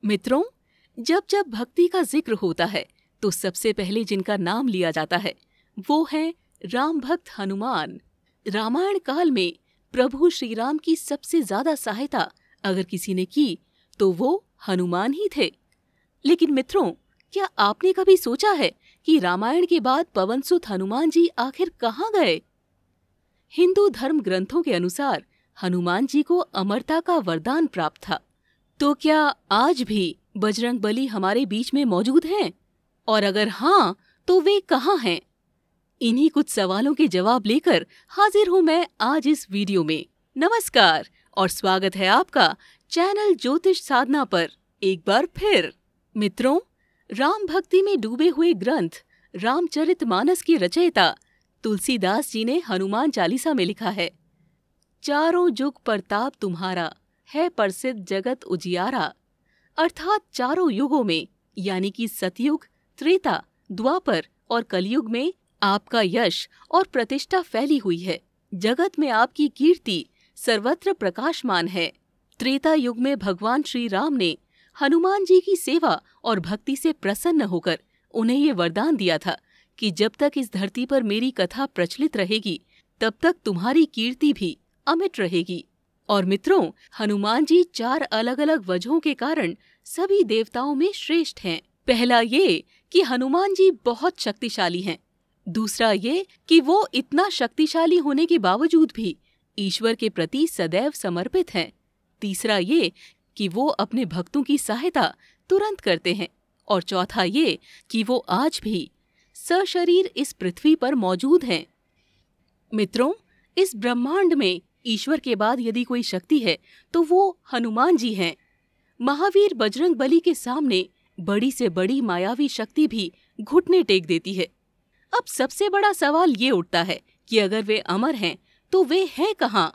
मित्रों, जब जब भक्ति का जिक्र होता है तो सबसे पहले जिनका नाम लिया जाता है वो हैं राम भक्त हनुमान। रामायण काल में प्रभु श्री राम की सबसे ज्यादा सहायता अगर किसी ने की तो वो हनुमान ही थे। लेकिन मित्रों, क्या आपने कभी सोचा है कि रामायण के बाद पवनसुत हनुमान जी आखिर कहाँ गए? हिंदू धर्म ग्रंथों के अनुसार हनुमान जी को अमरता का वरदान प्राप्त था। तो क्या आज भी बजरंगबली हमारे बीच में मौजूद हैं? और अगर हाँ, तो वे कहाँ हैं? इन्हीं कुछ सवालों के जवाब लेकर हाजिर हूँ मैं आज इस वीडियो में। नमस्कार और स्वागत है आपका चैनल ज्योतिष साधना पर एक बार फिर। मित्रों, राम भक्ति में डूबे हुए ग्रंथ रामचरितमानस के रचयिता तुलसीदास जी ने हनुमान चालीसा में लिखा है, चारों जुग प्रताप तुम्हारा है प्रसिद्ध जगत उजियारा। अर्थात चारों युगों में यानी कि सतयुग, त्रेता, द्वापर और कलयुग में आपका यश और प्रतिष्ठा फैली हुई है। जगत में आपकी कीर्ति सर्वत्र प्रकाशमान है। त्रेता युग में भगवान श्री राम ने हनुमान जी की सेवा और भक्ति से प्रसन्न होकर उन्हें ये वरदान दिया था कि जब तक इस धरती पर मेरी कथा प्रचलित रहेगी तब तक तुम्हारी कीर्ति भी अमिट रहेगी। और मित्रों, हनुमान जी 4 अलग अलग वजहों के कारण सभी देवताओं में श्रेष्ठ हैं। पहला ये कि हनुमान जी बहुत शक्तिशाली हैं। दूसरा ये कि वो इतना शक्तिशाली होने के बावजूद भी ईश्वर के प्रति सदैव समर्पित हैं। तीसरा ये कि वो अपने भक्तों की सहायता तुरंत करते हैं। और चौथा ये कि वो आज भी सशरीर इस पृथ्वी पर मौजूद हैं। मित्रों, इस ब्रह्मांड में ईश्वर के बाद यदि कोई शक्ति है तो वो हनुमान जी हैं। महावीर बजरंगबली के सामने बड़ी से बड़ी मायावी शक्ति भी घुटने टेक देती है। अब सबसे बड़ा सवाल ये उठता है कि अगर वे अमर हैं तो वे हैं कहाँ?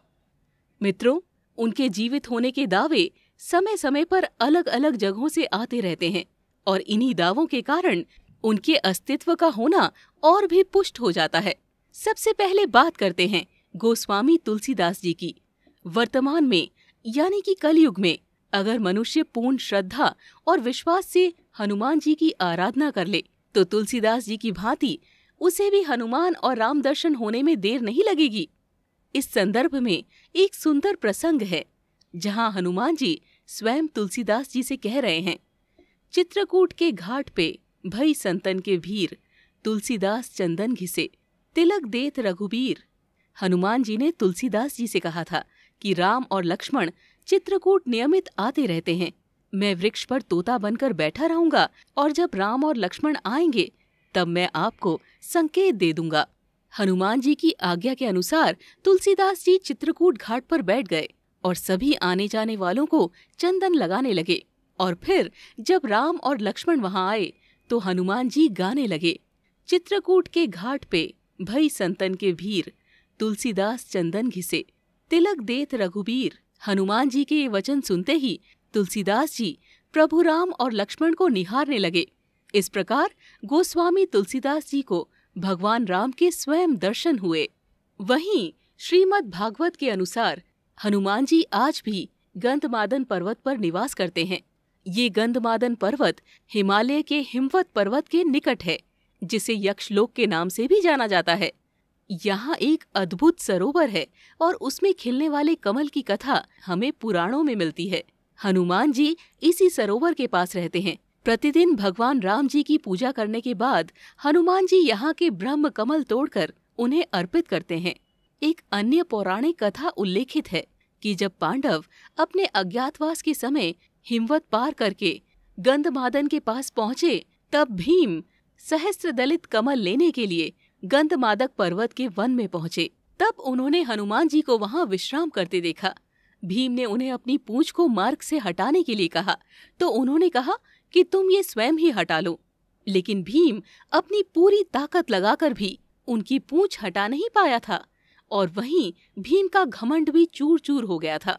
मित्रों, उनके जीवित होने के दावे समय समय पर अलग अलग जगहों से आते रहते हैं और इन्हीं दावों के कारण उनके अस्तित्व का होना और भी पुष्ट हो जाता है। सबसे पहले बात करते हैं गोस्वामी तुलसीदास जी की। वर्तमान में यानी कि कलयुग में अगर मनुष्य पूर्ण श्रद्धा और विश्वास से हनुमान जी की आराधना कर ले तो तुलसीदास जी की भांति उसे भी हनुमान और राम दर्शन होने में देर नहीं लगेगी। इस संदर्भ में एक सुंदर प्रसंग है जहां हनुमान जी स्वयं तुलसीदास जी से कह रहे हैं, चित्रकूट के घाट पे भई संतन के भीर, तुलसीदास चंदन घिसे, तिलक देत रघुबीर। हनुमान जी ने तुलसीदास जी से कहा था कि राम और लक्ष्मण चित्रकूट नियमित आते रहते हैं। मैं वृक्ष पर तोता बनकर बैठा रहूंगा और जब राम और लक्ष्मण आएंगे तब मैं आपको संकेत दे दूंगा। हनुमान जी की आज्ञा के अनुसार तुलसीदास जी चित्रकूट घाट पर बैठ गए और सभी आने जाने वालों को चंदन लगाने लगे। और फिर जब राम और लक्ष्मण वहां आए तो हनुमान जी गाने लगे, चित्रकूट के घाट पे भई संतन के भीर, तुलसीदास चंदन घिसे, तिलक देत रघुबीर। हनुमान जी के ये वचन सुनते ही तुलसीदास जी प्रभु राम और लक्ष्मण को निहारने लगे। इस प्रकार गोस्वामी तुलसीदास जी को भगवान राम के स्वयं दर्शन हुए। वहीं श्रीमद् भागवत के अनुसार हनुमान जी आज भी गंधमादन पर्वत पर निवास करते हैं। ये गंधमादन पर्वत हिमालय के हिमवत पर्वत के निकट है, जिसे यक्षलोक के नाम से भी जाना जाता है। यहाँ एक अद्भुत सरोवर है और उसमें खिलने वाले कमल की कथा हमें पुराणों में मिलती है। हनुमान जी इसी सरोवर के पास रहते हैं। प्रतिदिन भगवान राम जी की पूजा करने के बाद हनुमान जी यहाँ के ब्रह्म कमल तोड़कर उन्हें अर्पित करते हैं। एक अन्य पौराणिक कथा उल्लेखित है कि जब पांडव अपने अज्ञातवास के समय हिमवत पार करके गंधमादन के पास पहुँचे तब भीम सहस्त्रदलित कमल लेने के लिए गंधमादक पर्वत के वन में पहुँचे। तब उन्होंने हनुमान जी को वहाँ विश्राम करते देखा। भीम ने उन्हें अपनी पूंछ को मार्ग से हटाने के लिए कहा तो उन्होंने कहा कि तुम ये स्वयं ही हटा लो। लेकिन भीम अपनी पूरी ताकत लगाकर भी उनकी पूंछ हटा नहीं पाया था और वहीं भीम का घमंड भी चूर चूर हो गया था।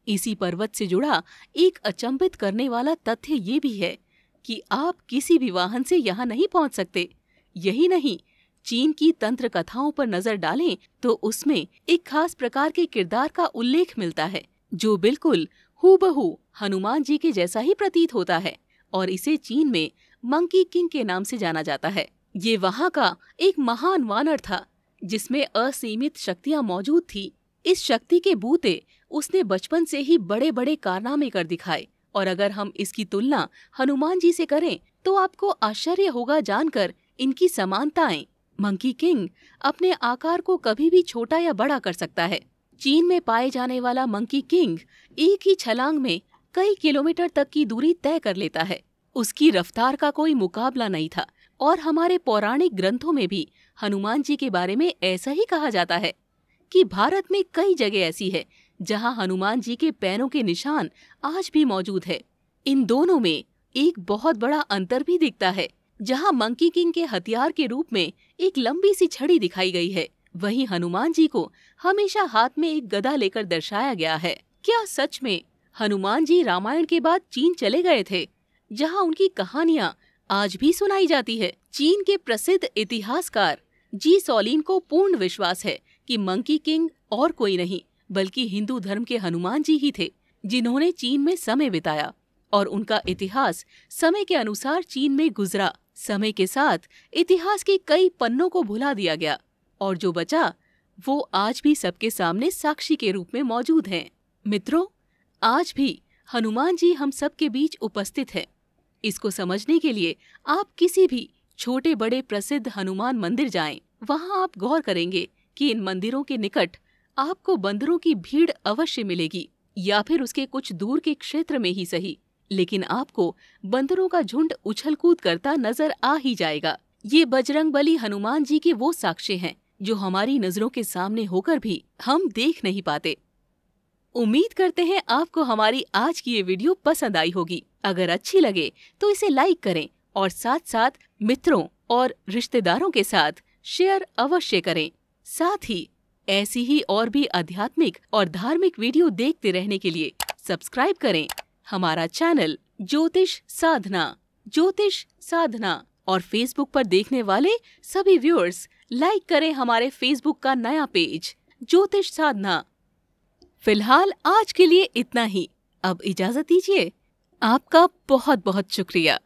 इसी पर्वत से जुड़ा एक अचंभित करने वाला तथ्य ये भी है कि आप किसी भी वाहन से यहाँ नहीं पहुँच सकते। यही नहीं, चीन की तंत्र कथाओं पर नजर डालें तो उसमें एक खास प्रकार के किरदार का उल्लेख मिलता है जो बिल्कुल हूबहू हनुमान जी के जैसा ही प्रतीत होता है और इसे चीन में मंकी किंग के नाम से जाना जाता है। ये वहाँ का एक महान वानर था जिसमें असीमित शक्तियाँ मौजूद थी। इस शक्ति के बूते उसने बचपन से ही बड़े बड़े कारनामे कर दिखाए और अगर हम इसकी तुलना हनुमान जी से करें तो आपको आश्चर्य होगा जानकर इनकी समानताएं। मंकी किंग अपने आकार को कभी भी छोटा या बड़ा कर सकता है। चीन में पाए जाने वाला मंकी किंग एक ही छलांग में कई किलोमीटर तक की दूरी तय कर लेता है। उसकी रफ्तार का कोई मुकाबला नहीं था और हमारे पौराणिक ग्रंथों में भी हनुमान जी के बारे में ऐसा ही कहा जाता है कि भारत में कई जगह ऐसी है जहां हनुमान जी के पैरों के निशान आज भी मौजूद है। इन दोनों में एक बहुत बड़ा अंतर भी दिखता है। जहां मंकी किंग के हथियार के रूप में एक लंबी सी छड़ी दिखाई गई है, वहीं हनुमान जी को हमेशा हाथ में एक गदा लेकर दर्शाया गया है। क्या सच में हनुमान जी रामायण के बाद चीन चले गए थे, जहां उनकी कहानियां आज भी सुनाई जाती है? चीन के प्रसिद्ध इतिहासकार जी सॉलिन को पूर्ण विश्वास है कि मंकी किंग और कोई नहीं बल्कि हिंदू धर्म के हनुमान जी ही थे, जिन्होंने चीन में समय बिताया और उनका इतिहास समय के अनुसार चीन में गुजरा। समय के साथ इतिहास के कई पन्नों को भुला दिया गया और जो बचा वो आज भी सबके सामने साक्षी के रूप में मौजूद हैं। मित्रों, आज भी हनुमान जी हम सबके बीच उपस्थित हैं। इसको समझने के लिए आप किसी भी छोटे बड़े प्रसिद्ध हनुमान मंदिर जाएं। वहां आप गौर करेंगे कि इन मंदिरों के निकट आपको बंदरों की भीड़ अवश्य मिलेगी, या फिर उसके कुछ दूर के क्षेत्र में ही सही, लेकिन आपको बंदरों का झुंड उछल कूद करता नजर आ ही जाएगा। ये बजरंगबली हनुमान जी के वो साक्ष्य हैं जो हमारी नजरों के सामने होकर भी हम देख नहीं पाते। उम्मीद करते हैं आपको हमारी आज की ये वीडियो पसंद आई होगी। अगर अच्छी लगे तो इसे लाइक करें और साथ साथ मित्रों और रिश्तेदारों के साथ शेयर अवश्य करें। साथ ही ऐसी ही और भी आध्यात्मिक और धार्मिक वीडियो देखते रहने के लिए सब्सक्राइब करें हमारा चैनल ज्योतिष साधना और फेसबुक पर देखने वाले सभी व्यूअर्स लाइक करें हमारे फेसबुक का नया पेज ज्योतिष साधना। फिलहाल आज के लिए इतना ही। अब इजाजत दीजिए। आपका बहुत बहुत शुक्रिया।